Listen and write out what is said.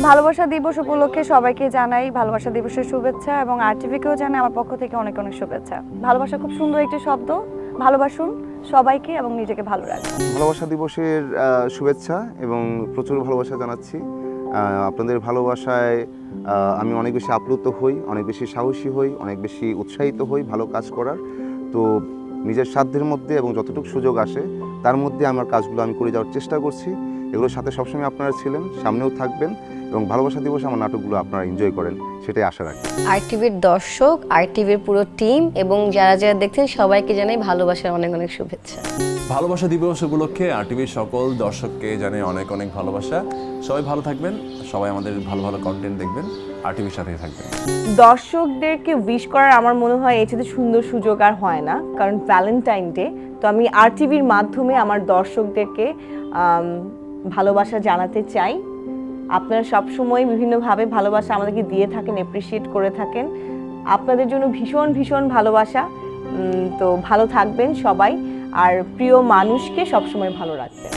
ভালোবাসা দিবস উপলক্ষে সবাইকে জানাই ভালোবাসা দিবসের শুভেচ্ছা এবং আরটিভিকেও জানাই আমার পক্ষ থেকে অনেক অনেক শুভেচ্ছা। ভালোবাসা খুব সুন্দর একটি শব্দ, ভালোবাসুন সবাইকে এবং নিজেকে ভালো রাখুন। ভালোবাসা দিবসের শুভেচ্ছা এবং প্রচুর ভালোবাসা জানাচ্ছি। আপনাদের ভালোবাসায় আমি অনেক বেশি আপ্লুত হই, অনেক বেশি সাহসী হই, অনেক বেশি উৎসাহিত হই ভালো কাজ করার। তো নিজের সাধ্যের মধ্যে এবং যতটুকু সুযোগ আসে তার মধ্যে আমার কাজগুলো আমি করে যাওয়ার চেষ্টা করছি। এগুলোর সাথে সবসময় আপনারা ছিলেন, সামনেও থাকবেন এবং ভালোবাসা দিবসে আমার নাটকগুলো আপনারা এনজয় করেন সেটাই আশা রাখি। আরটিভির দর্শক, আরটিভির পুরো টিম এবং যারা যারা দেখছেন সবাইকে জানাই ভালোবাসার অনেক অনেক শুভেচ্ছা। ভালোবাসা দিবস উপলক্ষে আরটিভির সকল দর্শককে জানাই অনেক অনেক ভালোবাসা। সবাই ভালো থাকবেন, সবাই আমাদের ভালো ভালো কন্টেন্ট দেখবেন, আরটিভির সাথেই থাকবেন। দর্শকদেরকে উইশ করার আমার মনে হয় এর চেয়ে সুন্দর সুযোগ আর হয় না, কারণ ভ্যালেন্টাইন ডে। তো আমি আরটিভির মাধ্যমে আমার দর্শকদেরকে ভালোবাসা জানাতে চাই। আপনারা সবসময় বিভিন্নভাবে ভালোবাসা আমাদেরকে দিয়ে থাকেন, অ্যাপ্রিসিয়েট করে থাকেন। আপনাদের জন্য ভীষণ ভীষণ ভালোবাসা। তো ভালো থাকবেন সবাই, আর প্রিয় মানুষকে সবসময় ভালো রাখবেন।